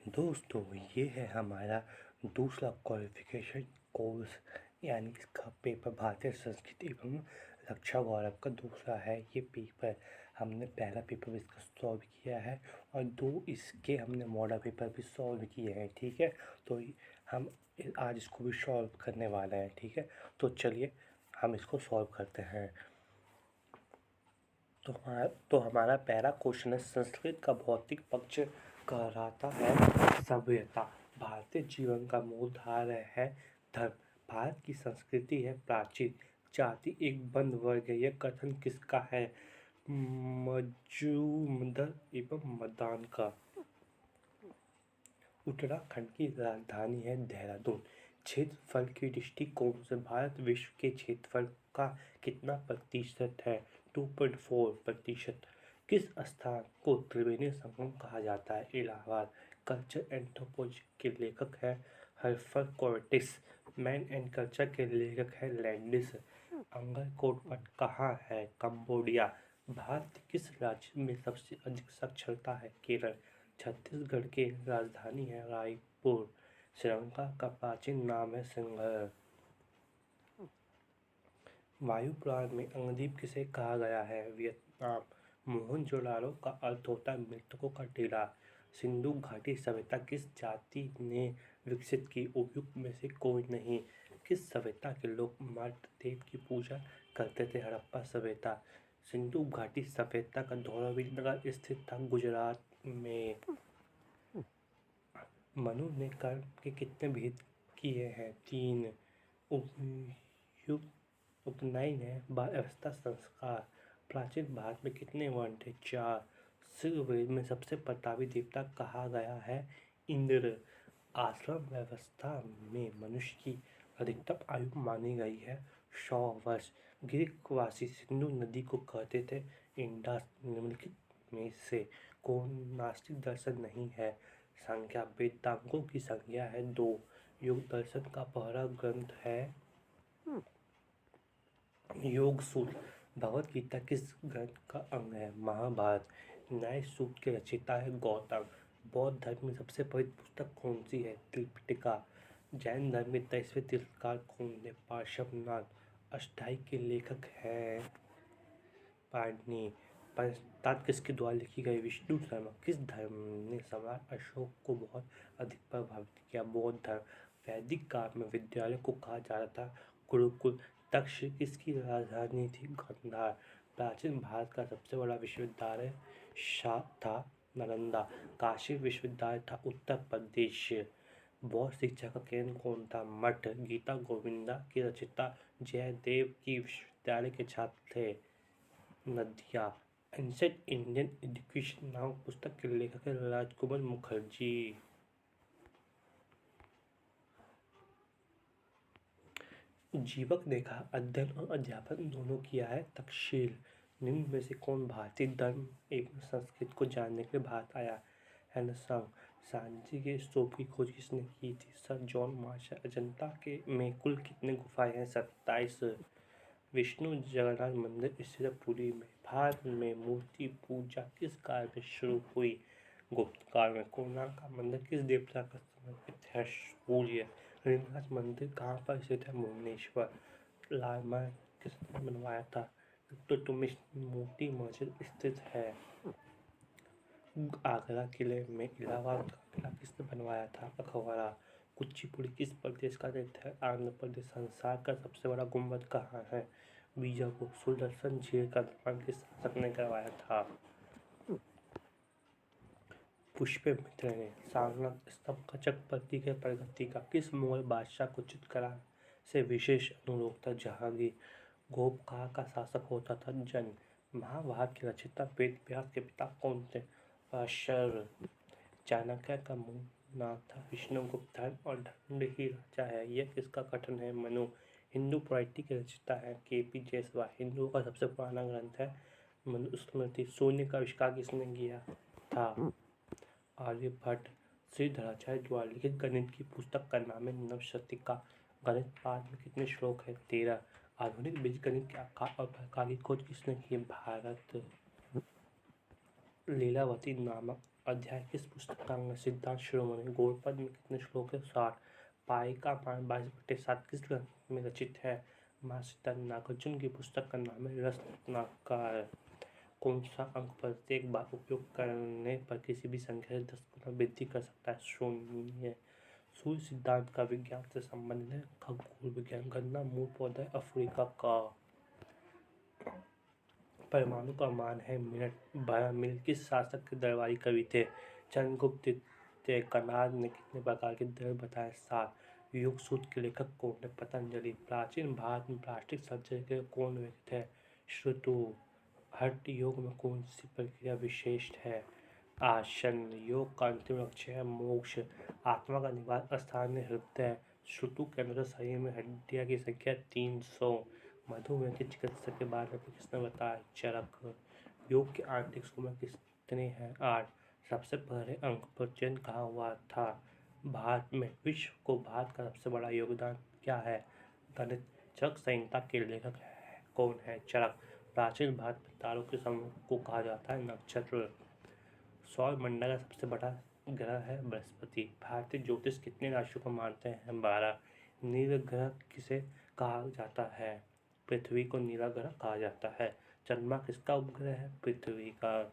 दोस्तों, ये है हमारा दूसरा क्वालिफिकेशन कोर्स, यानी इसका पेपर भारतीय संस्कृति एवं रक्षा गौरव का दूसरा है। ये पेपर हमने पहला पेपर इसका सॉल्व किया है और दो इसके हमने मॉडल पेपर भी सॉल्व किए हैं। ठीक है, तो हम आज इसको भी सॉल्व करने वाले हैं। ठीक है, तो चलिए हम इसको सॉल्व करते हैं। तो हमारा पहला क्वेश्चन है, संस्कृत का भौतिक पक्ष कहलाता है सभ्यता। भारतीय जीवन का मूलधार है धर्म। भारत की संस्कृति है प्राचीन। जाति एक बंद वर्ग है। यह कथन किसका है? मजूमदार एवं मदान का। उत्तराखंड की राजधानी है देहरादून। क्षेत्रफल की दृष्टिकोण से भारत विश्व के क्षेत्रफल का कितना प्रतिशत है? 2.4%। किस स्थान को त्रिवेणी संगम कहा जाता है? इलाहाबाद। कल्चर एंथ्रोपोलॉजी के लेखक है हर्फर कोर्टिस। मैन एंड कल्चर के लेखक है लैंडिस। अंगरकोट मठ कहाँ है? कंबोडिया। भारत के किस राज्य में सबसे अधिक साक्षरता है? केरल। छत्तीसगढ़ की राजधानी है रायपुर। श्रीलंका का प्राचीन नाम है सिंघल। वायुपुराण में अंगदीप किसे कहा गया है? वियतनाम। मोहनजोदाड़ो का अर्थ होता है मृतकों का डेरा। सिंधु घाटी सभ्यता किस जाति ने विकसित की? उपयुक्त में से कोई नहीं। किस सभ्यता के लोग मृत देव की पूजा करते थे? हड़प्पा सभ्यता। सिंधु घाटी सभ्यता का धौलावीर नगर स्थित था गुजरात में। मनु ने कर्म के कितने भेद किए हैं? 3। उपयुक्त उपनयन है अवस्था संस्कार। प्राचीन भारत में कितने वर्ण थे? 4। ऋग्वेद में सबसे प्रतापी देवता कहा गया है इंद्र। आश्रम व्यवस्था में मनुष्य की अधिकतम आयु मानी गई है 100 वर्ष। ग्रीकवासी सिंधु नदी को कहते थे इंडस। निम्नलिखित में से कौन नास्तिक दर्शन नहीं है? संख्या। वेदांगों की संख्या है 2। योग दर्शन का पहला ग्रंथ है योग सूत्र। भगवत गीता किस ग्रंथ का अंग है? महाभारत। न्याय सूत्र के रचयिता है गौतम। बौद्ध धर्म में सबसे पवित्र पुस्तक कौन सी है? त्रिपिटका। जैन धर्म में 23वें तीर्थंकर कौन थे? पार्श्वनाथ। अष्टाई के लेखक हैं पाणिनि। पंचतंत्र किसके द्वारा लिखी गई? विष्णु शर्मा। किस धर्म ने सम्राट अशोक को बहुत अधिक प्रभावित किया? बौद्ध धर्म। वैदिक काल में विद्यालय को कहा जाता था गुरुकुल। तक्ष किसकी राजधानी थी? गांधार। प्राचीन भारत का सबसे बड़ा विश्वविद्यालय था नालंदा। काशी विश्वविद्यालय था उत्तर प्रदेश। बौद्ध शिक्षा का केंद्र कौन था? मठ। गीता गोविंदा के रचयिता जयदेव की विश्वविद्यालय के छात्र थे। नदिया। एंसेंट इंडियन एजुकेशन नामक पुस्तक के लेखक है राजकुमार मुखर्जी। जीवक ने कहा अध्ययन और अध्यापन दोनों किया है तक्षशिल। निम्न में से कौन भारतीय धर्म एवं संस्कृति को जानने के लिए भारत आया? हेनसंग। सांची के स्तूप की खोज किसने की थी? Sir John Marshall. अजंता के में कुल कितने गुफाएं हैं? 27। विष्णु जगन्नाथ मंदिर स्थित है पुरी में। भारत में मूर्ति पूजा किस काल में शुरू हुई? गुप्त काल में। कोणार्क का मंदिर किस देवता का समर्पित है? सूर्य। ऋषिकेश मंदिर कहाँ पर स्थित है? भुवनेश्वर। लालमहल किसने बनवाया था? इल्तुतमिश। मोती मस्जिद स्थित है आगरा किले में। इलाहाबाद का किला किसने बनवाया था? अकबरा। कुचिपुड़ी किस प्रदेश का नृत्य है? आंध्र प्रदेश। संसार का सबसे बड़ा गुंबद कहाँ है? बीजापुर। सुदर्शन झील का निर्माण किस शासक ने करवाया था? पुष्यमित्र ने। सारनाथ स्तंभ का चक प्रतीक है प्रगति का। किस मुगल बादशाह को चित्रकला से विशेष अनुरोध था? जहांगीर। गोपकाहा का शासक होता था जन। महाभारत के रचयिता वेद व्यास के पिता कौन थे? अशर। चाणक्य का मूल नाम था विष्णुगुप्त। धर्म और दंड ही राजा है, यह किसका कथन है? मनु। हिंदू पोइट्री के रचयिता है के.पी. जयसवाल। हिंदुओं का सबसे पुराना ग्रंथ है मनुस्मृति। शून्य का आविष्कार किसने किया था? आर्यभट्ट। श्रीधराचार्य द्वारा लिखित गणित की पुस्तक का नाम है नवशतिका। गणित पाठ में कितने श्लोक हैं? 13। आधुनिक बीजगणित के आकार और प्रकार की खोज किसने की? भारत। लीलावती नामक अध्याय किस पुस्तक का अंग है? सिद्धांत शिरोमणि। गौड़पद में कितने श्लोक है? 60। पाई का मान 22/7 किस ग्रंथ में रचित है? माँ सीता। नागार्जुन की पुस्तक का नाम है रत्नाकर। कौन सा अंक प्रत्येक बार उपयोग करने पर किसी भी संख्या से 10 गुना वृद्धि कर सकता है? शून्य। सूर्य सिद्धांत का विज्ञान से संबंधित है? खगोल विज्ञान। गन्ना मूल पौधा है अफ्रीका का। परमाणु का मान है मिनट। 12 मील किस शासक के दरबारी कवि थे? चंद्रगुप्त द्वितीय। कनाद ने कितने प्रकार के द्रव्य बताए? 7। योग सूत्र के लेखक कौन है? पतंजलि। प्राचीन भारत में प्लास्टिक सर्जरी के कौन व्यक्ति थे? श्रुतु। हठ योग में कौन सी प्रक्रिया विशिष्ट है? आसन। योग का अंतिम लक्ष्य है मोक्ष। आत्मा का निवास स्थान है हृदय। श्रुतु के अनुसार शरीर में हड्डियां की संख्या 300। मधुमेह के चिकित्सा के बारे में किसने बताया? चरक। योग के आंतरिक सूक्ष्म कितने हैं? 8। सबसे पहले अंक पर चयन कहाँ हुआ था? भारत में। विश्व को भारत का सबसे बड़ा योगदान क्या है? गणित। चरक संहिता के लेखक कौन है? चरक। प्राचीन भारत में तारों के समूह को कहा जाता है नक्षत्र। सौर मंडल का सबसे बड़ा ग्रह है बृहस्पति। भारतीय ज्योतिष कितने राशियों को मानते हैं? 12। नील ग्रह किसे कहा जाता है? पृथ्वी को नीला ग्रह कहा जाता है। चंद्रमा किसका उपग्रह है? पृथ्वी का।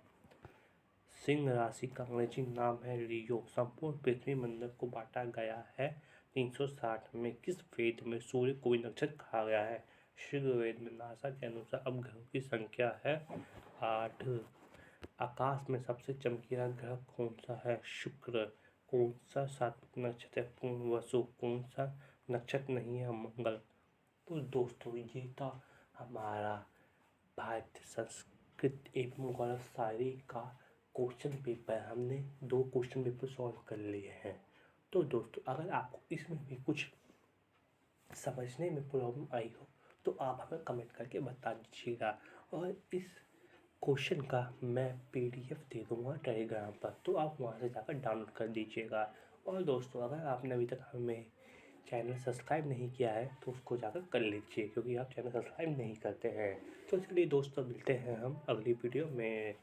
सिंह राशि का अंग्रेजी नाम है लियो। संपूर्ण पृथ्वी मंडल को बांटा गया है 360 में। किस वेद में सूर्य को नक्षत्र कहा गया है? ऋग्वेद में। नासा के अनुसार अब ग्रहों की संख्या है 8। आकाश में सबसे चमकीला ग्रह कौन सा है? शुक्र। कौन सा सात्विक नक्षत्र है? पुनर्वसु। कौन सा नक्षत्र नहीं है? मंगल। तो दोस्तों ये था हमारा भारतीय संस्कृत एवं गौरव शायरी का क्वेश्चन पेपर। हमने 2 क्वेश्चन पेपर सॉल्व कर लिए हैं। तो दोस्तों अगर आपको इसमें भी कुछ समझने में प्रॉब्लम आई हो तो आप हमें कमेंट करके बता दीजिएगा, और इस क्वेश्चन का मैं PDF दे दूँगा टेलीग्राम पर, तो आप वहाँ से जाकर डाउनलोड कर दीजिएगा। और दोस्तों अगर आपने अभी तक हमें चैनल सब्सक्राइब नहीं किया है तो उसको जाकर कर लीजिए, क्योंकि आप चैनल सब्सक्राइब नहीं करते हैं। तो चलिए दोस्तों मिलते हैं हम अगली वीडियो में।